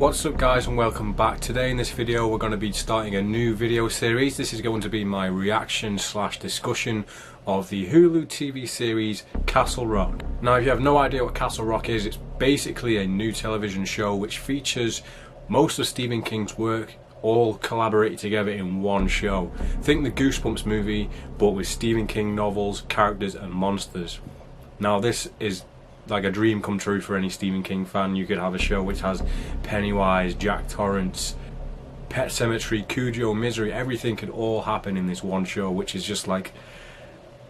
What's up guys, and welcome back. Today in this video we're going to be starting a new video series. This is going to be my reaction / discussion of the Hulu TV series Castle Rock. Now if you have no idea what Castle Rock is, it's basically a new television show which features most of Stephen King's work all collaborated together in one show. Think the Goosebumps movie but with Stephen King novels, characters and monsters. Now this is like a dream come true for any Stephen King fan. You could have a show which has Pennywise, Jack Torrance, Pet Sematary, Cujo, Misery. Everything could all happen in this one show, which is just like,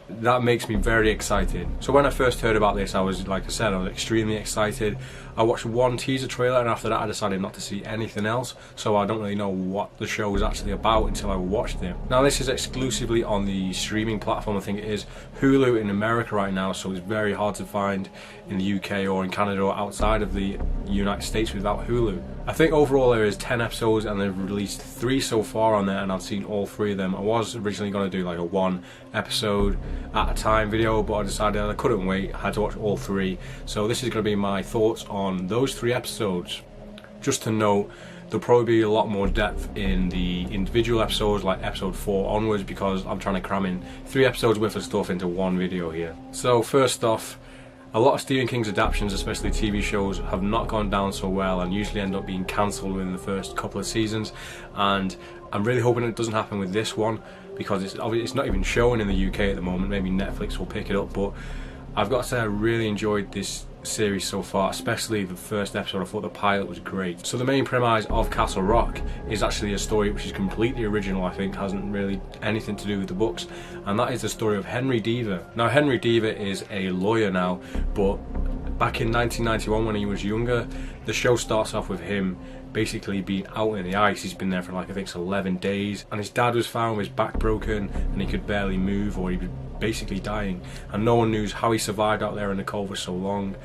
that makes me very excited. So when I first heard about this, I was, like I said, I was extremely excited. I watched one teaser trailer and after that I decided not to see anything else, so I don't really know what the show was actually about until I watched it. Now this is exclusively on the streaming platform. I think it is Hulu in America right now, so it's very hard to find in the UK or in Canada or outside of the United States without Hulu. I think overall there is 10 episodes and they've released 3 so far on there, and I've seen all 3 of them. I was originally going to do like a 1 episode at a time video, but I decided I couldn't wait. I had to watch all 3. So this is going to be my thoughts on those 3 episodes. Just to note, there'll probably be a lot more depth in the individual episodes, like episode 4 onwards, because I'm trying to cram in 3 episodes worth of stuff into one video here. So first off, a lot of Stephen King's adaptations, especially TV shows, have not gone down so well and usually end up being cancelled within the first couple of seasons, and I'm really hoping it doesn't happen with this one, because it's not even showing in the UK at the moment. Maybe Netflix will pick it up, but I've got to say I really enjoyed this series so far, especially the first episode. I thought the pilot was great. So the main premise of Castle Rock is actually a story which is completely original. I think hasn't really anything to do with the books, and that is the story of Henry Deaver. Now Henry Deaver is a lawyer now, but back in 1991 when he was younger, the show starts off with him basically being out in the ice. He's been there for like, I think it's 11 days, and his dad was found with his back broken and he could barely move, or he was basically dying, and no one knew how he survived out there in the cold for so long.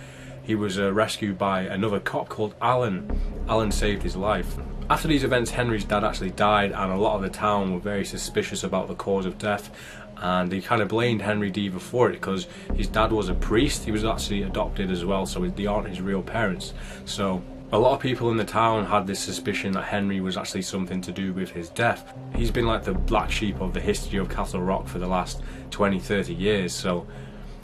He was rescued by another cop called Alan. Alan saved his life. After these events, Henry's dad actually died, and a lot of the town were very suspicious about the cause of death, and they kind of blamed Henry Deaver for it because his dad was a priest. He was actually adopted as well, so they aren't his real parents. So a lot of people in the town had this suspicion that Henry was actually something to do with his death. He's been like the black sheep of the history of Castle Rock for the last 20-30 years, so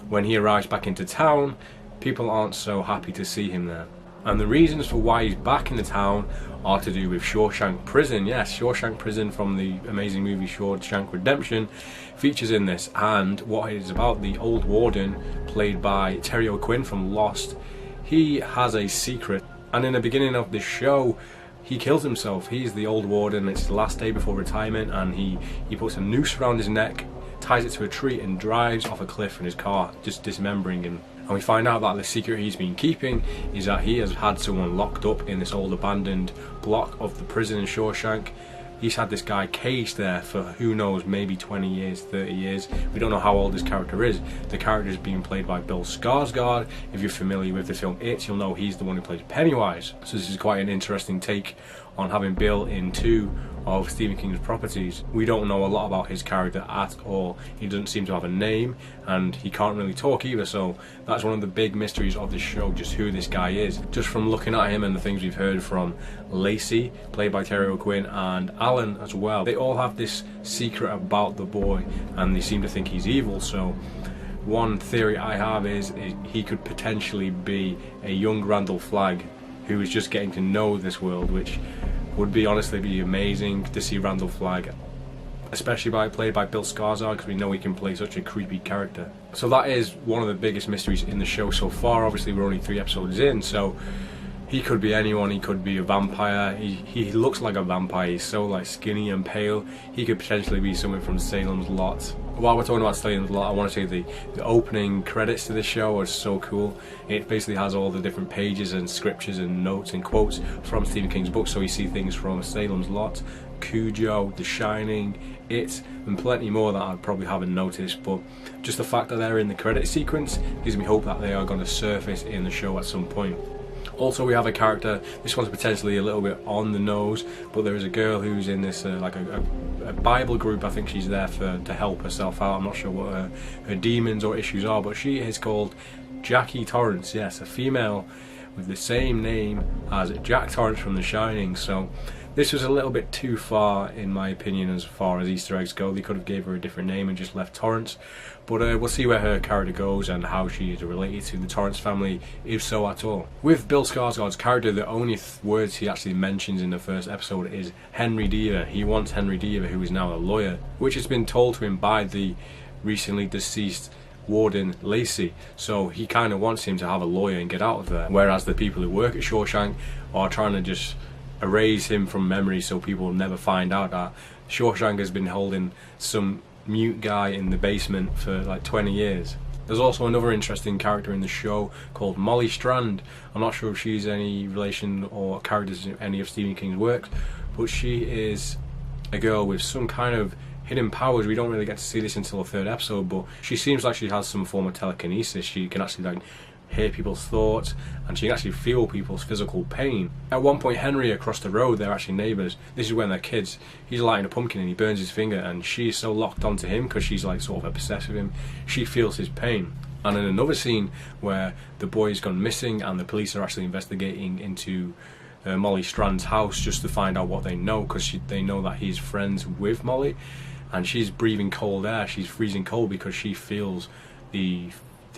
when he arrives back into town, people aren't so happy to see him there. And the reasons for why he's back in the town are to do with Shawshank Prison. Yes, Shawshank Prison from the amazing movie Shawshank Redemption features in this, and what it is about, the old warden, played by Terry O'Quinn from Lost, he has a secret, and in the beginning of the show, he kills himself. He's the old warden, it's his last day before retirement, and he puts a noose around his neck, ties it to a tree and drives off a cliff in his car, just dismembering him. And we find out that the secret he's been keeping is that he has had someone locked up in this old abandoned block of the prison in Shawshank. He's had this guy caged there for who knows, maybe 20 years, 30 years. We don't know how old this character is. The character is being played by Bill Skarsgård. If you're familiar with the film It, you'll know he's the one who plays Pennywise. So this is quite an interesting take on having Bill in 2 of Stephen King's properties. We don't know a lot about his character at all. He doesn't seem to have a name, and he can't really talk either, so that's one of the big mysteries of this show, just who this guy is. Just from looking at him and the things we've heard from Lacey, played by Terry O'Quinn, and Alan as well, they all have this secret about the boy and they seem to think he's evil. So one theory I have is he could potentially be a young Randall Flagg who is just getting to know this world, which would be honestly be amazing to see Randall Flagg, especially played by Bill Skarsgård, because we know he can play such a creepy character. So that is one of the biggest mysteries in the show so far. Obviously we're only 3 episodes in, so he could be anyone. He could be a vampire. He looks like a vampire. He's so like skinny and pale. He could potentially be someone from Salem's Lot. While we're talking about Salem's Lot, I want to say the opening credits to this show are so cool. It basically has all the different pages and scriptures and notes and quotes from Stephen King's books. So we see things from Salem's Lot, Cujo, The Shining, It, and plenty more that I probably haven't noticed, but just the fact that they're in the credit sequence gives me hope that they are going to surface in the show at some point. Also, we have a character, this one's potentially a little bit on the nose, but there is a girl who's in this like a Bible group. I think she's there to help herself out. I'm not sure what her demons or issues are, but she is called Jackie Torrance. Yes, a female with the same name as Jack Torrance from The Shining. So this was a little bit too far, in my opinion, as far as Easter eggs go. They could have gave her a different name and just left Torrance. But we'll see where her character goes and how she is related to the Torrance family, if so at all. With Bill Skarsgård's character, the only words he actually mentions in the first episode is Henry Deaver. He wants Henry Deaver, who is now a lawyer, which has been told to him by the recently deceased Warden Lacey. So he kind of wants him to have a lawyer and get out of there. Whereas the people who work at Shawshank are trying to just erase him from memory so people will never find out that Shawshank has been holding some mute guy in the basement for like 20 years. There's also another interesting character in the show called Molly Strand. I'm not sure if she's any relation or characters in any of Stephen King's works, but she is a girl with some kind of hidden powers. We don't really get to see this until the third episode, but she seems like she has some form of telekinesis. She can actually like hear people's thoughts, and she can actually feel people's physical pain. At one point, Henry across the road, they're actually neighbours. This is when they're kids. He's lighting a pumpkin and he burns his finger, and she's so locked onto him because she's like sort of obsessed with him. She feels his pain. And in another scene where the boy's gone missing and the police are actually investigating into Molly Strand's house just to find out what they know, because they know that he's friends with Molly, and she's breathing cold air. She's freezing cold because she feels the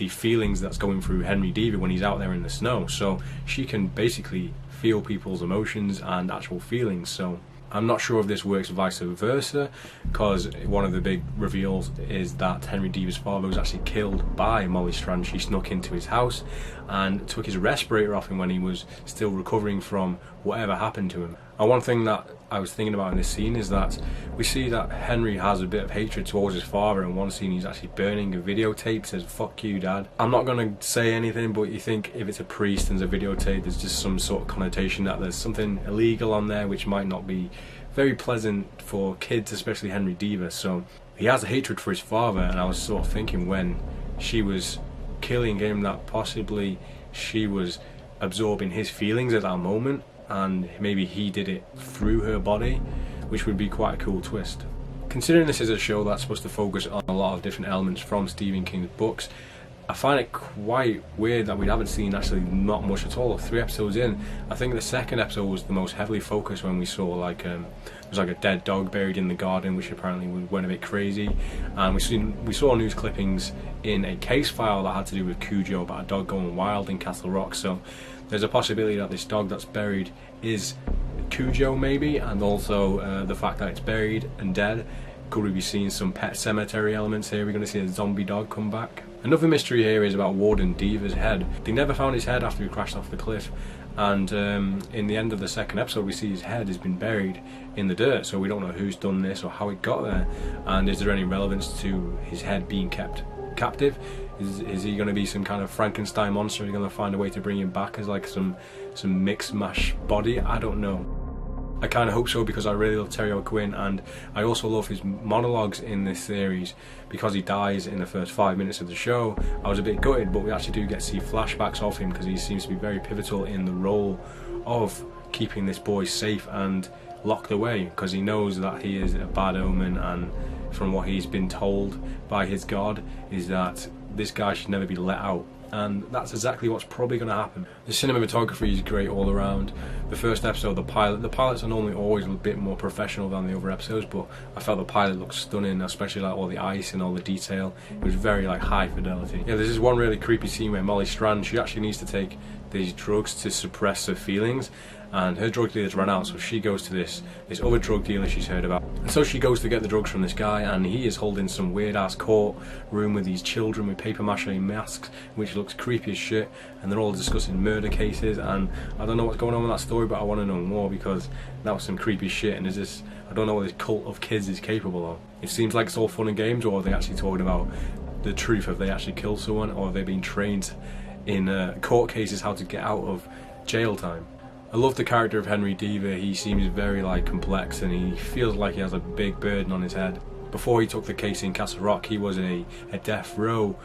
feelings that's going through Henry Deaver when he's out there in the snow. So she can basically feel people's emotions and actual feelings. So I'm not sure if this works vice versa, because one of the big reveals is that Henry Deaver's father was actually killed by Molly Strand. She snuck into his house and took his respirator off him when he was still recovering from whatever happened to him. And one thing that I was thinking about in this scene is that we see that Henry has a bit of hatred towards his father. In one scene he's actually burning a videotape, says "fuck you dad." I'm not going to say anything, but you think if it's a priest and there's a videotape, there's just some sort of connotation that there's something illegal on there, which might not be very pleasant for kids, especially Henry Deaver. So he has a hatred for his father, and I was sort of thinking when she was killing him that possibly she was absorbing his feelings at that moment, and maybe he did it through her body, which would be quite a cool twist. Considering this is a show that's supposed to focus on a lot of different elements from Stephen King's books, I find it quite weird that we haven't seen actually not much at all. 3 episodes in, I think the second episode was the most heavily focused, when we saw like there was like a dead dog buried in the garden, which apparently went a bit crazy, and we saw news clippings in a case file that had to do with Cujo, about a dog going wild in Castle Rock. So there's a possibility that this dog that's buried is Cujo maybe, and also the fact that it's buried and dead. Could we be seeing some Pet Cemetery elements here? We're going to see a zombie dog come back. Another mystery here is about Warden Deaver's head. They never found his head after he crashed off the cliff, and in the end of the second episode we see his head has been buried in the dirt, so we don't know who's done this or how it got there, and is there any relevance to his head being kept captive? Is he going to be some kind of Frankenstein monster? Are you going to find a way to bring him back as like some mixed mash body? I don't know. I kind of hope so, because I really love Terry O'Quinn, and I also love his monologues in this series. Because he dies in the first 5 minutes of the show, I was a bit gutted, but we actually do get to see flashbacks of him, because he seems to be very pivotal in the role of keeping this boy safe and locked away, because he knows that he is a bad omen, and from what he's been told by his god is that this guy should never be let out. And that's exactly what's probably going to happen. The cinematography is great all around. The first episode, the pilots are normally always a bit more professional than the other episodes, but I felt the pilot looked stunning, especially like all the ice and all the detail. It was very like high fidelity. Yeah, there's this one really creepy scene where Molly Strand, she actually needs to take these drugs to suppress her feelings, and her drug dealer's run out, so she goes to this other drug dealer she's heard about. And so she goes to get the drugs from this guy, and he is holding some weird ass court room with these children with paper mache masks, which looks creepy as shit, and they're all discussing murder cases, and I don't know what's going on with that story, but I want to know more, because that was some creepy shit, and I don't know what this cult of kids is capable of. It seems like it's all fun and games, or are they actually talking about the truth? Have they actually killed someone, or have they been trained in court cases how to get out of jail time? I love the character of Henry Deaver. He seems very like complex, and he feels like he has a big burden on his head. Before he took the case in Castle Rock, he was a death row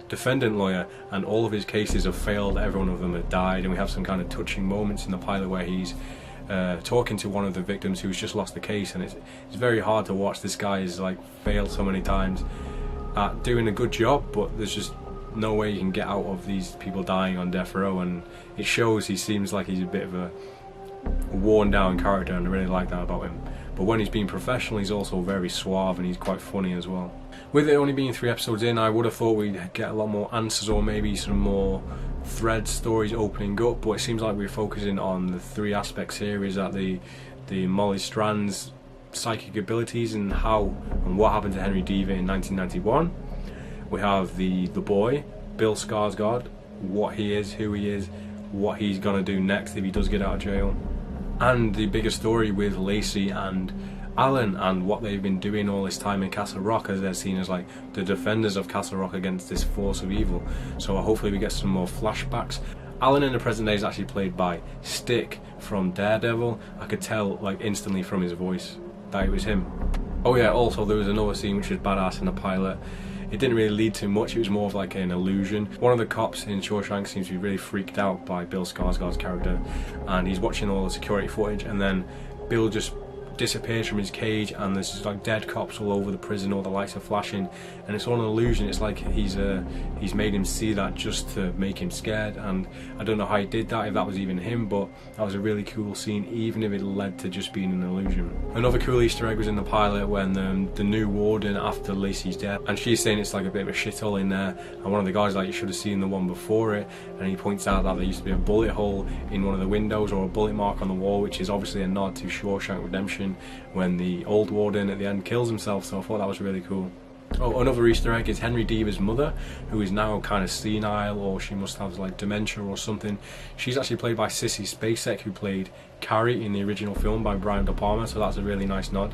defendant lawyer, and all of his cases have failed. Every one of them have died, and we have some kind of touching moments in the pilot where he's talking to one of the victims who's just lost the case, and it's very hard to watch. This guy has like failed so many times at doing a good job, but there's just no way you can get out of these people dying on death row, and it shows. He seems like he's a bit of a worn down character, and I really like that about him. But when he's being professional, he's also very suave, and he's quite funny as well. With it only being 3 episodes in, I would have thought we'd get a lot more answers, or maybe some more thread stories opening up, but it seems like we're focusing on the 3 aspects here. Is that the Molly Strand's psychic abilities and how and what happened to Henry Deaver in 1991. We have the boy, Bill Skarsgård, what he is, who he is, what he's gonna do next if he does get out of jail, and the bigger story with Lacey and Alan and what they've been doing all this time in Castle Rock, as they're seen as like the defenders of Castle Rock against this force of evil. So hopefully we get some more flashbacks. Alan in the present day is actually played by Stick from Daredevil. I could tell like instantly from his voice that it was him. Oh yeah, also there was another scene which was badass in the pilot. It didn't really lead to much, it was more of like an illusion. One of the cops in Shawshank seems to be really freaked out by Bill Skarsgård's character, and he's watching all the security footage, and then Bill just disappears from his cage, and there's just like dead cops all over the prison, all the lights are flashing, and it's all an illusion. It's like he's made him see that just to make him scared, and I don't know how he did that, if that was even him, but that was a really cool scene, even if it led to just being an illusion. Another cool Easter egg was in the pilot when the new warden after Lacey's death, and she's saying it's like a bit of a shithole in there, and one of the guys like, you should have seen the one before it, and he points out that there used to be a bullet hole in one of the windows, or a bullet mark on the wall, which is obviously a nod to Shawshank Redemption when the old warden at the end kills himself. So I thought that was really cool. Oh, another Easter egg is Henry Deaver's mother, who is now kind of senile, or she must have like dementia or something. She's actually played by Sissy Spacek, who played Carrie in the original film by Brian De Palma, so that's a really nice nod.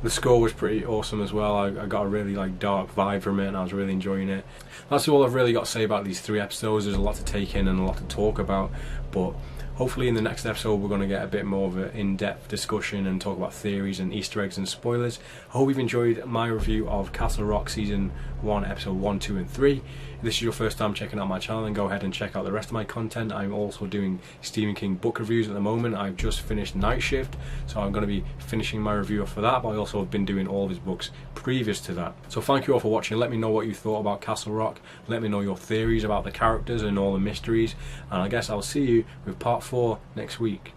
The score was pretty awesome as well. I got a really like dark vibe from it, and I was really enjoying it. That's all I've really got to say about these 3 episodes. There's a lot to take in and a lot to talk about, but hopefully in the next episode we're going to get a bit more of an in-depth discussion and talk about theories and Easter eggs and spoilers. I hope you've enjoyed my review of Castle Rock Season 1, Episode 1, 2 and 3. If this is your first time checking out my channel, then go ahead and check out the rest of my content. I'm also doing Stephen King book reviews at the moment. I've just finished Night Shift, so I'm going to be finishing my review for that, but I also have been doing all of his books previous to that. So thank you all for watching. Let me know what you thought about Castle Rock. Let me know your theories about the characters and all the mysteries, and I guess I'll see you with part 4 next week.